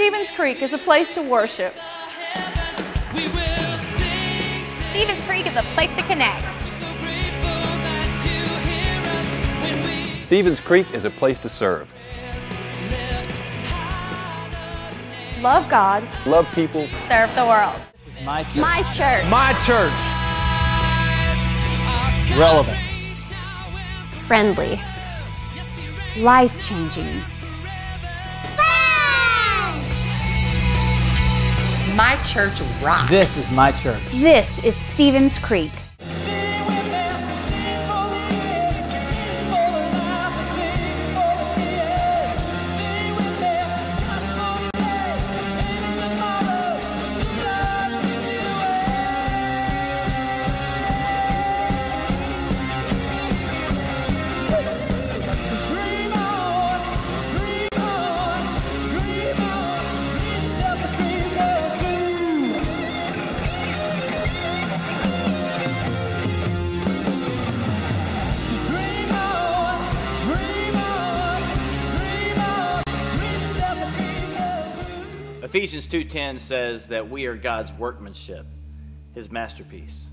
Stevens Creek is a place to worship. Stevens Creek is a place to connect. Stevens Creek is a place to serve. Love God. Love people. Serve the world. This is my church. My church. My church. Relevant. Friendly. Life-changing. My church rocks. This is my church. This is Stevens Creek. Ephesians 2:10 says that we are God's workmanship, His masterpiece.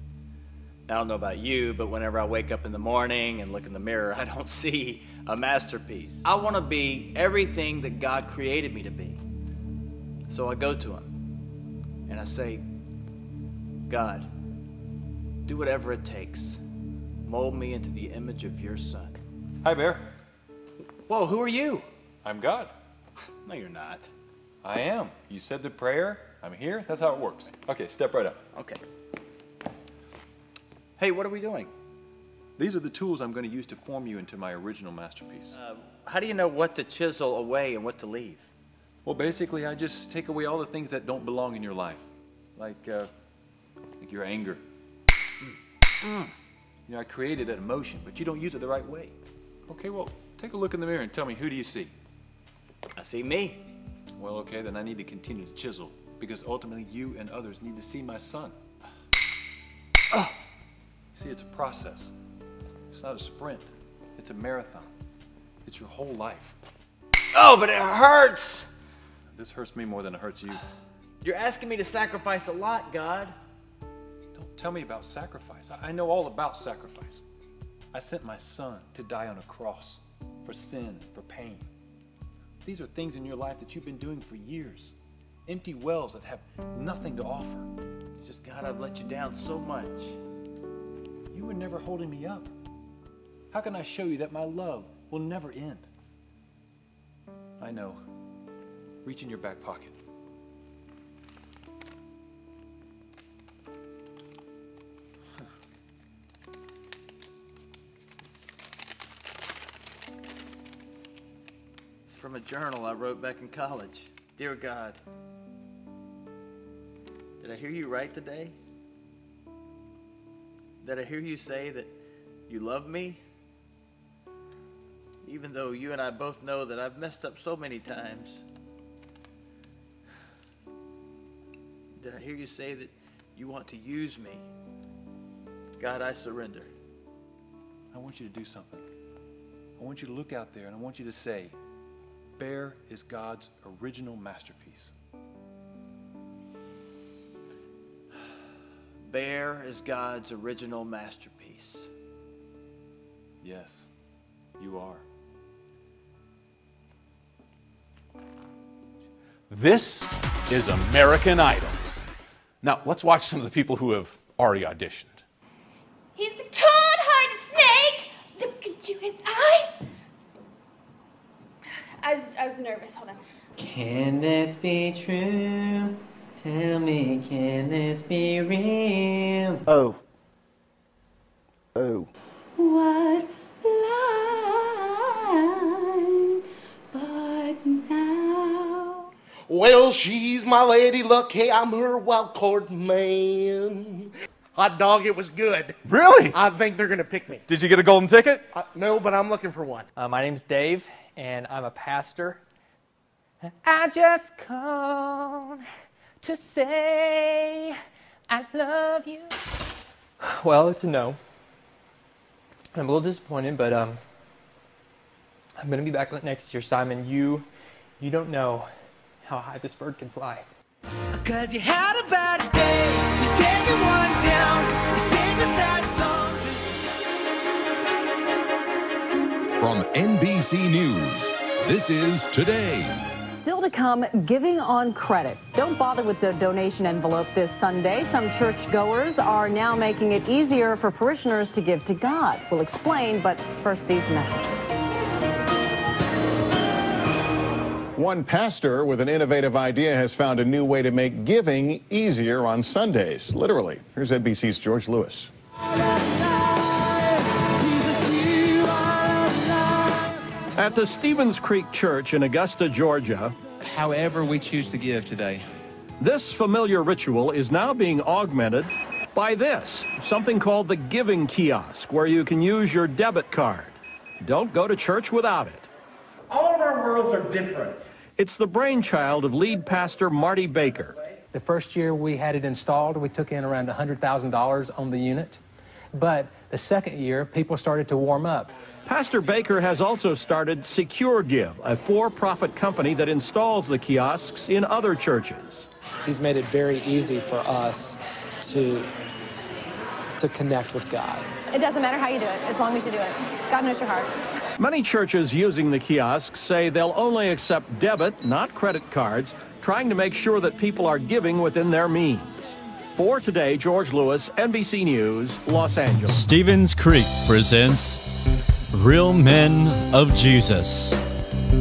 Now, I don't know about you, but whenever I wake up in the morning and look in the mirror, I don't see a masterpiece. I want to be everything that God created me to be. So I go to Him and I say, God, do whatever it takes. Mold me into the image of your Son. Hi, Bear. Whoa, who are you? I'm God. No, you're not. I am. You said the prayer. I'm here. That's how it works. Okay, step right up. Okay. Hey, what are we doing? These are the tools I'm going to use to form you into my original masterpiece. How do you know what to chisel away and what to leave? Well, basically, I just take away all the things that don't belong in your life, like your anger. You know, I created that emotion, but you don't use it the right way. Okay, well, take a look in the mirror and tell me, who do you see? I see me. Well, okay, then I need to continue to chisel, because ultimately you and others need to see my Son. See, it's a process. It's not a sprint. It's a marathon. It's your whole life. Oh, but it hurts. This hurts me more than it hurts you. You're asking me to sacrifice a lot, God. Don't tell me about sacrifice. I know all about sacrifice. I sent my Son to die on a cross for sin, for pain. These are things in your life that you've been doing for years. Empty wells that have nothing to offer. It's just, God, I've let you down so much. You were never holding me up. How can I show you that my love will never end? I know. Reach in your back pocket. From a journal I wrote back in college. Dear God, did I hear you right today? Did I hear you say that you love me? Even though you and I both know that I've messed up so many times. Did I hear you say that you want to use me? God, I surrender. I want you to do something. I want you to look out there and I want you to say, Bear is God's original masterpiece. Bear is God's original masterpiece. Yes, you are. This is American Idol. Now, let's watch some of the people who have already auditioned. He's a cold-hearted snake! Look into his eyes! I was nervous. Hold on. Can this be true? Tell me, can this be real? Oh. Was blind, but now. Well, she's my lady luck. Hey, I'm her wild card man. Hot dog, it was good. Really? I think they're going to pick me. Did you get a golden ticket? No, but I'm looking for one. My name's Dave, and I'm a pastor. I just come to say I love you. Well, it's a no. I'm a little disappointed, but I'm going to be back next year, Simon. You don't know how high this bird can fly. 'Cause you had a bad day, you take one down, you sing a sad song. From NBC News, this is Today. Still to come, giving on credit. Don't bother with the donation envelope this Sunday. Some churchgoers are now making it easier for parishioners to give to God. We'll explain, but first these messages. One pastor with an innovative idea has found a new way to make giving easier on Sundays. Literally. Here's NBC's George Lewis. At the Stevens Creek Church in Augusta, Georgia, however we choose to give today, this familiar ritual is now being augmented by this, something called the Giving Kiosk, where you can use your debit card. Don't go to church without it. All of our worlds are different. It's the brainchild of lead pastor Marty Baker. The first year we had it installed, we took in around $100,000 on the unit. But the second year, people started to warm up. Pastor Baker has also started Secure Give, a for-profit company that installs the kiosks in other churches. He's made it very easy for us to connect with God. It doesn't matter how you do it, as long as you do it. God knows your heart. Many churches using the kiosks say they'll only accept debit, not credit cards, trying to make sure that people are giving within their means. For Today, George Lewis, NBC News, Los Angeles. Stevens Creek presents Real Men of Jesus.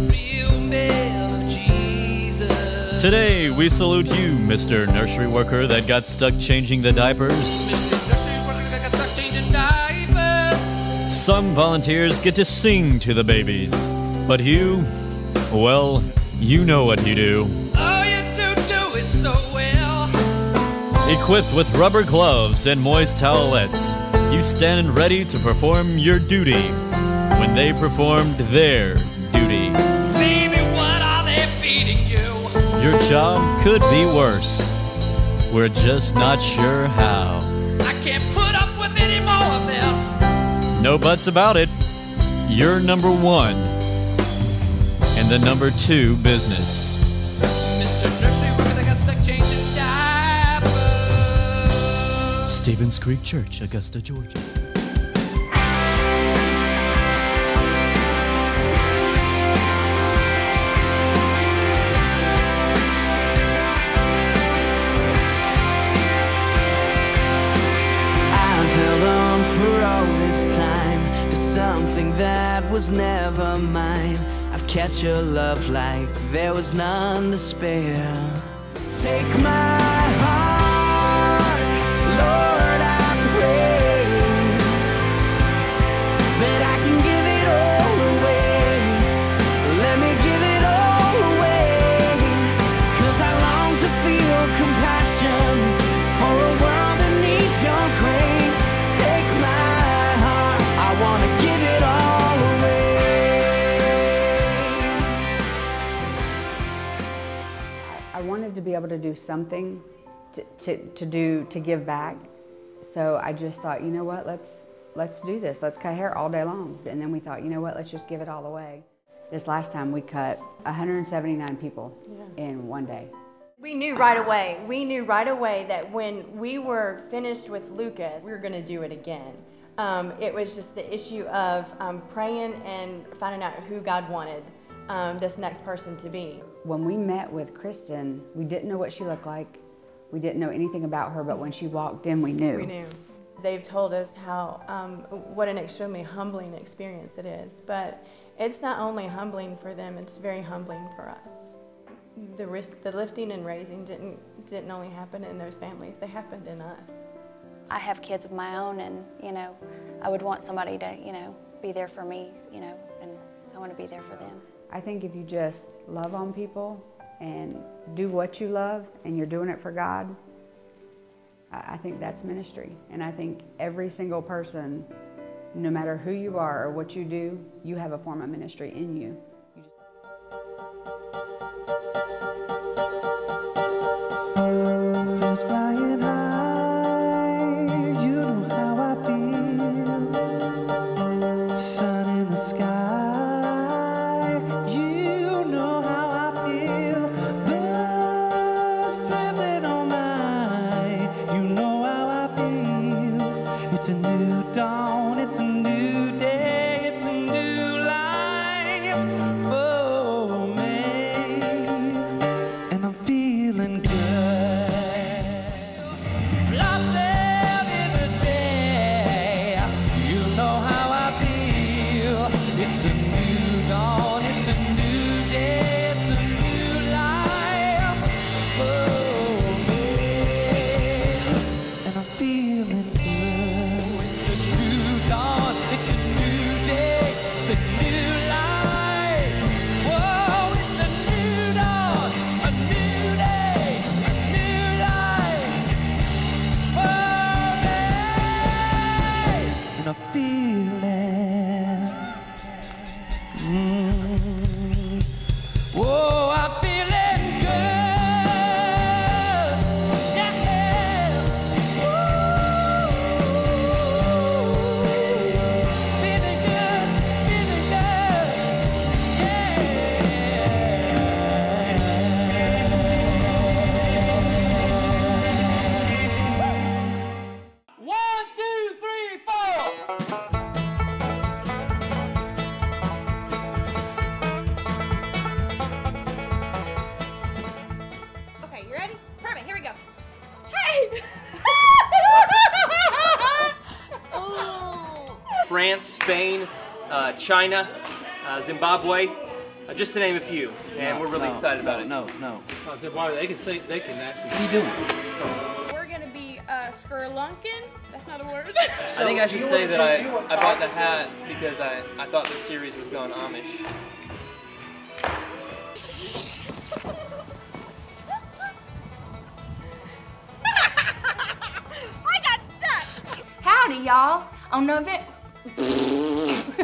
Real men of Jesus. Today, we salute you, Mr. Nursery Worker that got stuck changing the diapers. Some volunteers get to sing to the babies, but you, well, you know what you do. Oh, you do it so well. Equipped with rubber gloves and moist towelettes, you stand ready to perform your duty when they performed their duty. Baby, what are they feeding you? Your job could be worse. We're just not sure how. I can't put up with any more of this. No buts about it. You're number one in the number two business. Mr. Nursery Worker that got stuck changing diapers. Stevens Creek Church, Augusta, Georgia. Time to something that was never mine. I've kept your love like there was none to spare. Take my heart, Lord, I pray that I can give it all away. Let me give it all away, 'cause I long to feel compassion for a world that needs your grace. Take my I want to give it all away. I wanted to be able to do something to give back. So I just thought, you know what, let's do this. Let's cut hair all day long. And then we thought, you know what, let's just give it all away. This last time we cut 179 people in one day. We knew right away. We knew right away that when we were finished with Lucas, we were going to do it again. It was just the issue of praying and finding out who God wanted this next person to be. When we met with Kristen, we didn't know what she looked like. We didn't know anything about her, but when she walked in, we knew. We knew. They've told us how, what an extremely humbling experience it is. But it's not only humbling for them, it's very humbling for us. The lifting and raising didn't only happen in those families, they happened in us. I have kids of my own, and, you know, I would want somebody to, you know, be there for me, you know, and I want to be there for them. I think if you just love on people and do what you love and you're doing it for God, I think that's ministry. And I think every single person, no matter who you are or what you do, you have a form of ministry in you. Birds flying high, you know how I feel. Sun in the sky, you know how I feel. waits for me, and I'm feeling good. Blossom in the day, you know how I feel. It's a new dawn, it's a new day, it's a new life for me, and I'm feeling good. It's a new dawn, it's a new day, it's a new life. Whoa, it's a new dawn, a new day, a new life for me, and I'm feeling. Whoa, I'm feeling good. Yeah. Woo. Feeling good, feeling good. Yeah. 1, 2, 3, 4. Okay, you ready? Perfect, here we go. Hey! Oh. France, Spain, China, Zimbabwe, just to name a few. And we're really excited about it. No. I said, why they can see, they can actually. What are you doing? We're gonna be Skurlunkin. That's not a word. I think I should say that I bought the hat because I thought the series was going Amish. I got stuck. Howdy, y'all. On November.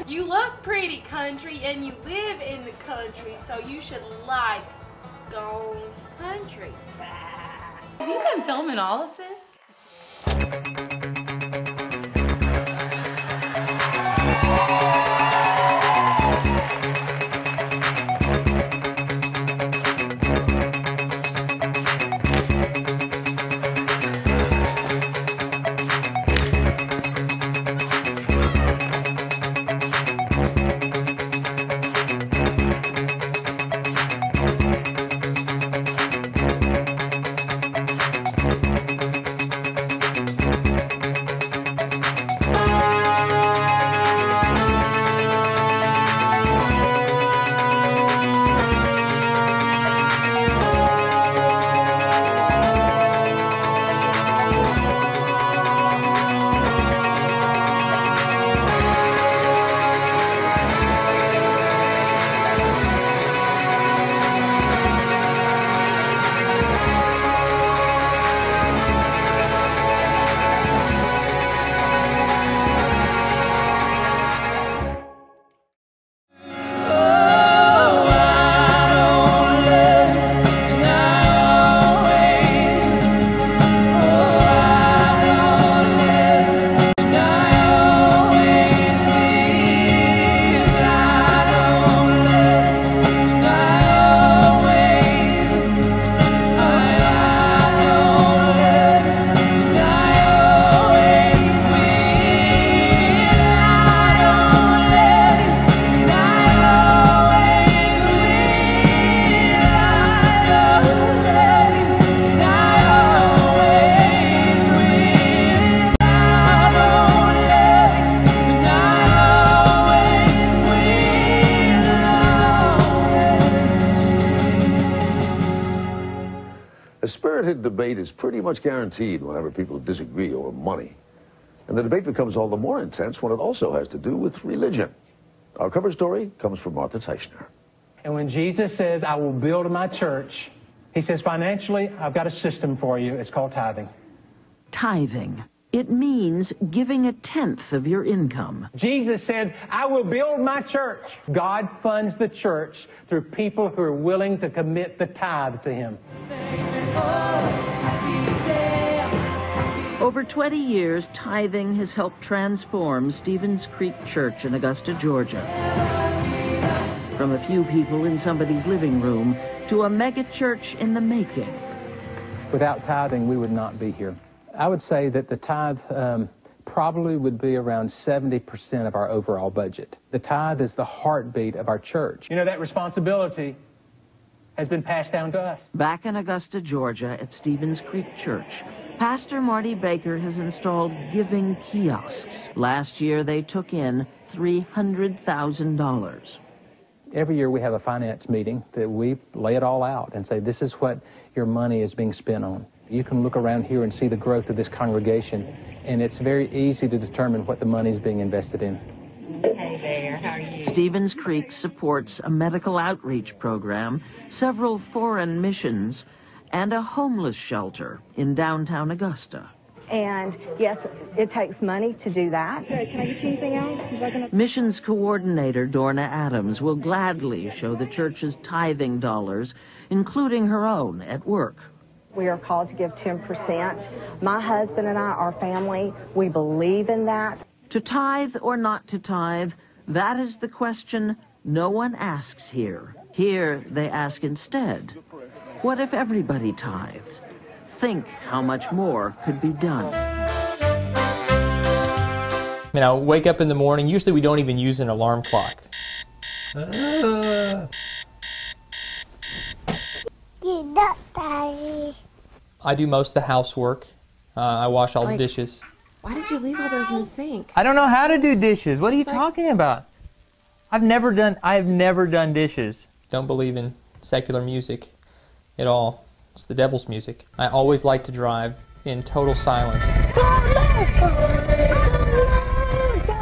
You look pretty, country, and you live in the country, so you should like going country. Have you been filming all of this? A spirited debate is pretty much guaranteed whenever people disagree over money. And the debate becomes all the more intense when it also has to do with religion. Our cover story comes from Martha Teichner. And when Jesus says, I will build my church, he says, financially, I've got a system for you. It's called tithing. Tithing. It means giving 1/10 of your income. Jesus says, I will build my church. God funds the church through people who are willing to commit the tithe to him. Over 20 years, tithing has helped transform Stevens Creek Church in Augusta, Georgia. From a few people in somebody's living room to a mega church in the making. Without tithing, we would not be here. I would say that the tithe probably would be around 70% of our overall budget. The tithe is the heartbeat of our church. You know, that responsibility has been passed down to us. Back in Augusta, Georgia, at Stevens Creek Church, Pastor Marty Baker has installed giving kiosks. Last year, they took in $300,000. Every year we have a finance meeting that we lay it all out and say, this is what your money is being spent on. You can look around here and see the growth of this congregation, and it's very easy to determine what the money is being invested in. Hey there, how are you? Stevens Creek supports a medical outreach program, several foreign missions, and a homeless shelter in downtown Augusta. And yes, it takes money to do that. Okay, can I get you anything else? Missions coordinator Dorna Adams will gladly show the church's tithing dollars, including her own at work. We are called to give 10%. My husband and I, our family, we believe in that. To tithe or not to tithe, that is the question no one asks here. Here they ask instead, what if everybody tithed? Think how much more could be done. I mean, I wake up in the morning. Usually we don't even use an alarm clock. I do most of the housework. I wash all the dishes. Why did you leave all those in the sink? I don't know how to do dishes. What are you talking about? I have never done dishes. Don't believe in secular music at all. It's the devil's music. I always like to drive in total silence.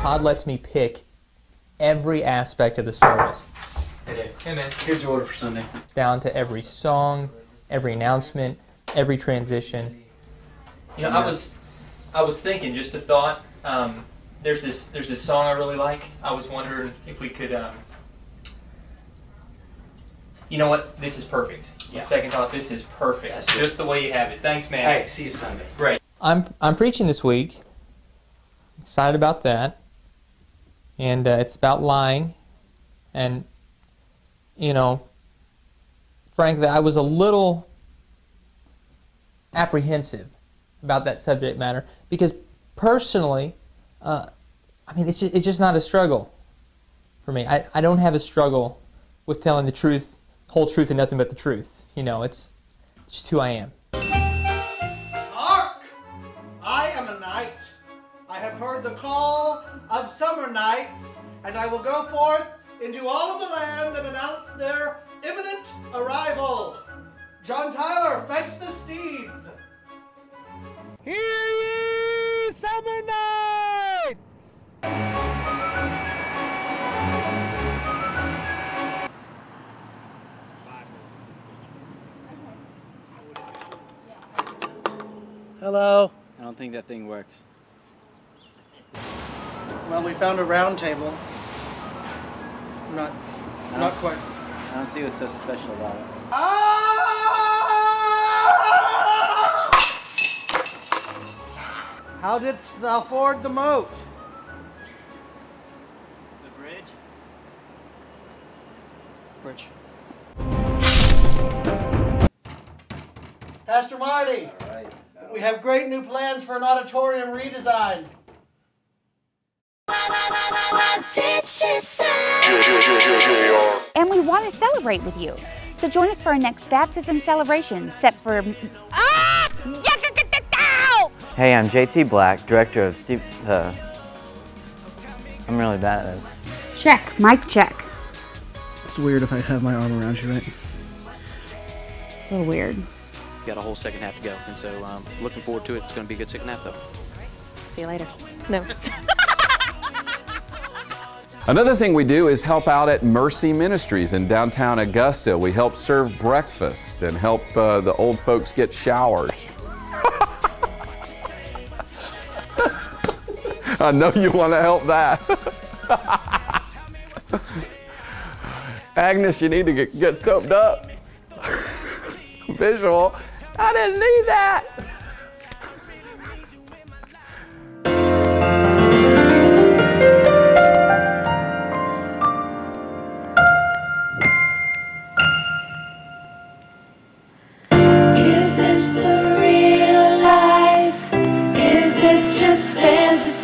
Todd lets me pick every aspect of the service. Hey Dave. Hey man, here's your order for Sunday. Down to every song, every announcement, every transition. You know, I was thinking, just a thought. There's this song I really like. I was wondering if we could. You know what? This is perfect. Yeah. Second thought, this is perfect. That's just the way you have it. Thanks, man. Hey, see you Sunday. Great. I'm preaching this week. Excited about that. And it's about lying. And, you know, frankly, I was a little apprehensive about that subject matter because personally, I mean, it's just not a struggle for me. I don't have a struggle with telling the truth, whole truth, and nothing but the truth. You know, it's just who I am. Hark! I am a knight. I have heard the call of summer nights, and I will go forth into all of the land and announce their imminent arrival. John Tyler, fetch the steeds. Hear ye, summer nights! Hello. I don't think that thing works. Well, we found a round table. Not quite. I don't see what's so special about it. How didst thou ford the moat? The bridge? Bridge. Pastor Marty. All right. We have great new plans for an auditorium redesign. What did she say? And we want to celebrate with you. So join us for our next baptism celebration set for... Hey, I'm JT Black, director of I'm really bad at this. Check. Mic check. It's weird if I have my arm around you, right? A little weird. Got a whole second half to go, and so looking forward to it. It's going to be a good second half, though. See you later. No. Another thing we do is help out at Mercy Ministries in downtown Augusta. We help serve breakfast and help the old folks get showers. I know you want to help that. Agnes, you need to get soaped up. Visual. I didn't need that. Is this the real life? Is this just fantasy?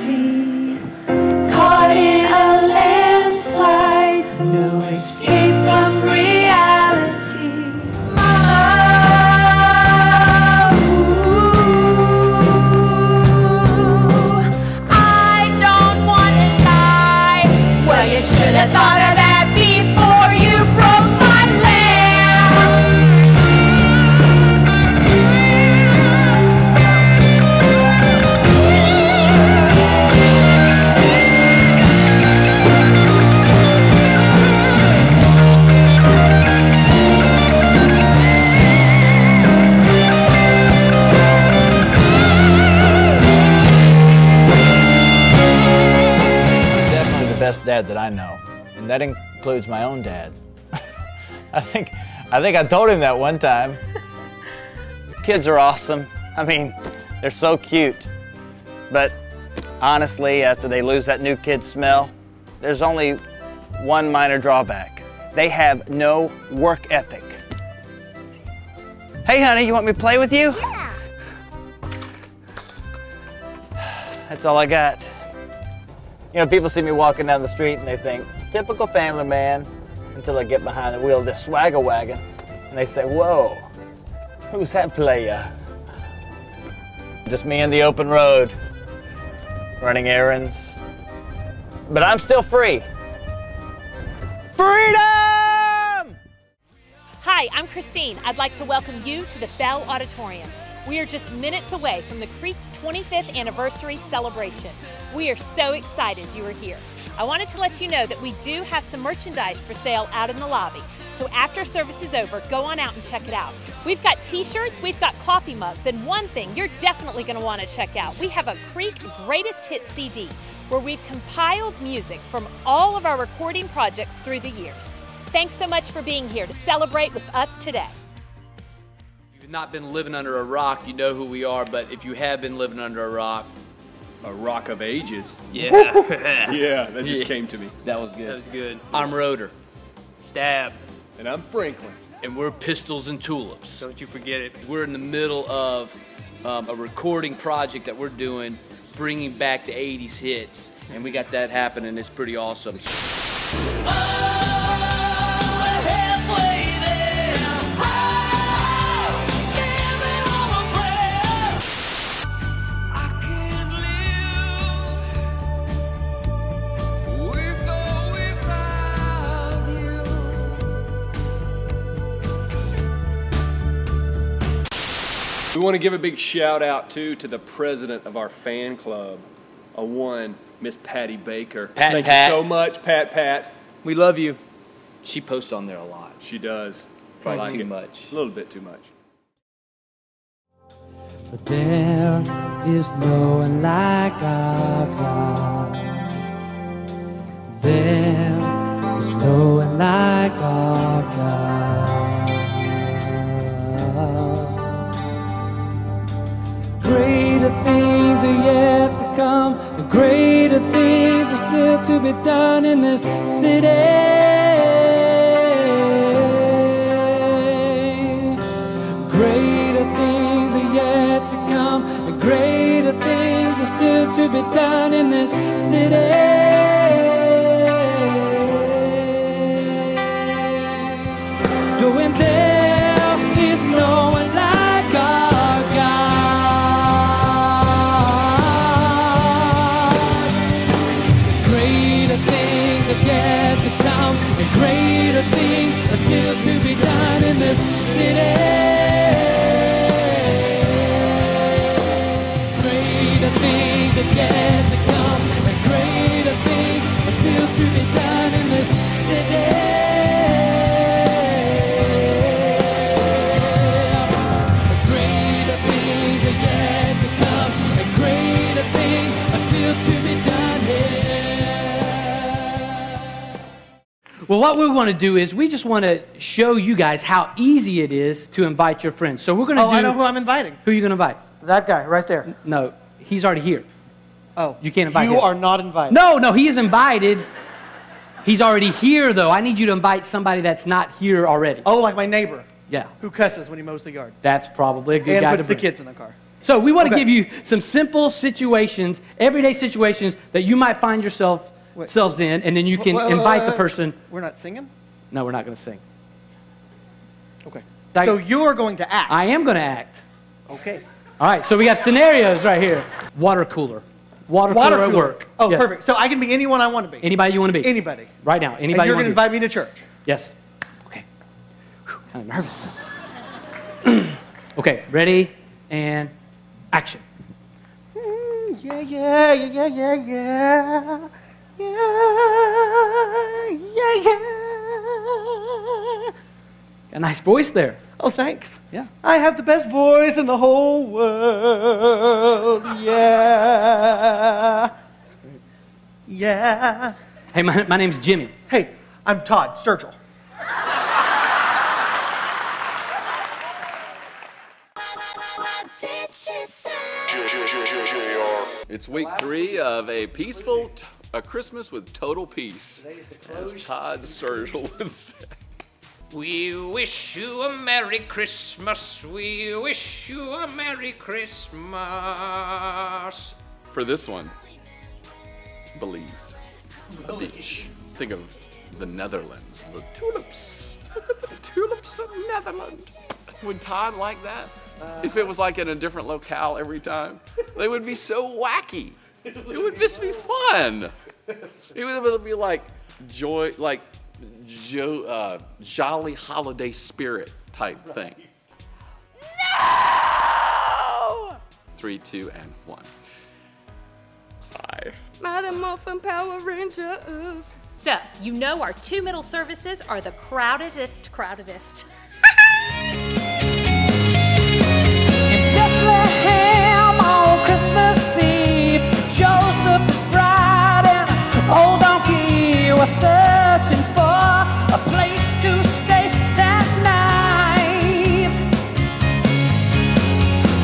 I know, and that includes my own dad. I think I told him that one time. Kids are awesome. I mean, they're so cute. But honestly, after they lose that new kid smell, there's only one minor drawback. They have no work ethic. Hey, honey, you want me to play with you? Yeah. That's all I got. You know, people see me walking down the street and they think, typical family man, until I get behind the wheel of this swagger wagon and they say, whoa, who's that player? Just me in the open road, running errands. But I'm still free. Freedom! Hi, I'm Christine. I'd like to welcome you to the Bell Auditorium. We are just minutes away from the Creek's 25th anniversary celebration. We are so excited you are here. I wanted to let you know that we do have some merchandise for sale out in the lobby. So after service is over, go on out and check it out. We've got t-shirts, we've got coffee mugs, and one thing you're definitely going to want to check out. We have a Creek Greatest Hits CD where we've compiled music from all of our recording projects through the years. Thanks so much for being here to celebrate with us today. If you've not been living under a rock, you know who we are, but if you have been living under a rock of ages. Yeah. Yeah, that just came to me. That was good. That was good. I'm Roder. Stab. And I'm Franklin. And we're Pistols and Tulips. Don't you forget it. We're in the middle of a recording project that we're doing, bringing back the 80s hits. And we got that happening. It's pretty awesome. We want to give a big shout out too to the president of our fan club, Miss Patty Baker. Thank you so much, Pat. We love you. She posts on there a lot. She does. Probably too much. A little bit too much. But there is no one like our God. There is no one like our God. Greater things are yet to come, and greater things are still to be done in this city. Greater things are yet to come, and greater things are still to be done in this city. Going there is no one like our God. 'Cause greater things have yet to come, and greater things are still to be done in this city. Greater things have yet to come, and greater things are still to be done in this city. Greater things are yet to come, and greater things are still to be done here. Well, what we want to do is we just want to show you guys how easy it is to invite your friends. So we're going to do... I know who I'm inviting. Who are you going to invite? That guy right there. No, he's already here. Oh. You can't invite him. You are not invited. No, he is invited. He's already here, though. I need you to invite somebody that's not here already. Oh, like my neighbor. Yeah. Who cusses when he mows the yard. That's probably a good and guy to puts bring. the kids in the car. So we want to Okay. give you some simple situations, everyday situations that you might find yourselves in, and then you can invite the person. We're not singing? No, we're not going to sing. Okay. Like- So you're going to act. I am going to act. Okay. All right, so we got scenarios right here. Water cooler. Water cooler at work. Oh, Yes. perfect. So I can be anyone I want to be. Anybody you want to be. Anybody. Right now. Anybody And you're you going want to to invite me to church. Yes. Okay. Kind of nervous. Okay, ready and action. Yeah, yeah, yeah, yeah, yeah, yeah. Yeah, yeah. A nice voice there. Oh, thanks. Yeah. I have the best voice in the whole world. Yeah. Yeah. Hey, my name's Jimmy. Hey, I'm Todd Sturgill. It's week 3 of a peaceful a Christmas with total peace, as Todd Sturgill would say. We wish you a Merry Christmas. We wish you a Merry Christmas. For this one, Belize. Belize. Think of the Netherlands, the tulips. The tulips of Netherlands. Would Todd like that? If it was like in a different locale every time, they would be so wacky. It would just be fun. It would be like jolly holiday spirit type thing. No! 3, 2, and 1. Hi. Mighty Morphin Power Rangers. So, you know our 2 middle services are the crowdedest. Bethlehem on Christmas Eve, Joseph's bride and an old donkey were searching for a place to stay that night.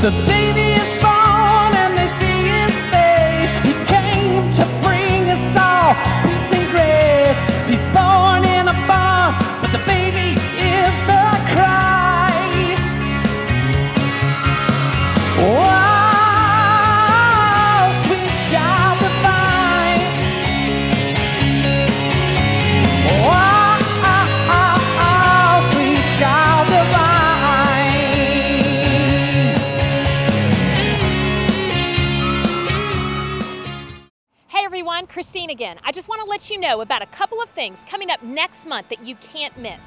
The baby is born and they see his face. He came to bring us all peace and grace. He's born in a barn, but the baby is the Christ. Oh, sweet child divine. Oh, sweet child divine. Hey everyone, Christine again. I just want to let you know about a couple of things coming up next month that you can't miss.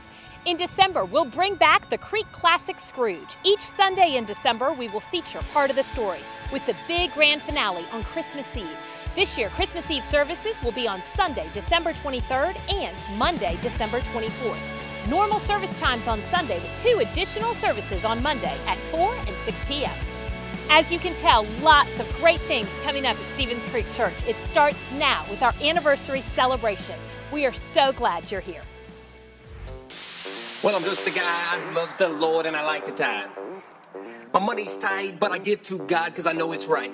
In December, we'll bring back the Creek Classic Scrooge. Each Sunday in December, we will feature part of the story with the big grand finale on Christmas Eve. This year, Christmas Eve services will be on Sunday, December 23rd and Monday, December 24th. Normal service times on Sunday with 2 additional services on Monday at 4 and 6 p.m. As you can tell, lots of great things coming up at Stevens Creek Church. It starts now with our anniversary celebration. We are so glad you're here. Well, I'm just a guy who loves the Lord and I like to tithe. My money's tight, but I give to God because I know it's right.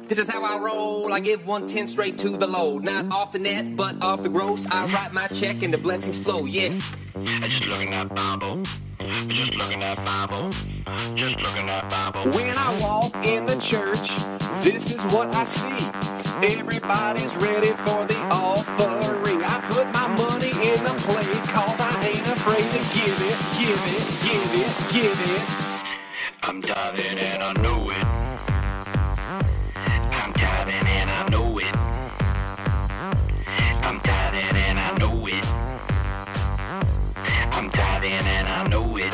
This is how I roll. I give 1/10 straight to the Lord. Not off the net, but off the gross. I write my check and the blessings flow, yeah. I just looking at Bible. Just looking at Bible. Just looking at Bible. When I walk in the church, this is what I see. Everybody's ready for the offering. I put my money in the plate cause I ain't afraid to give it, give it, give it, give it. I'm tithing and I know it. I'm tithing and I know it. I'm tithing and I know it. I'm tithing and I know it.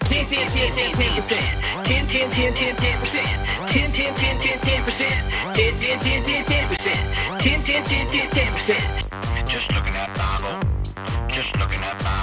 10, 10, 10, 10, 10%. 10, 10, 10, 10, 10%. 10, 10, 10, 10, 10%. 10, 10, 10, 10, 10%. 10, 10, 10, 10, 10%. Just looking at Bible. Just looking at Bible.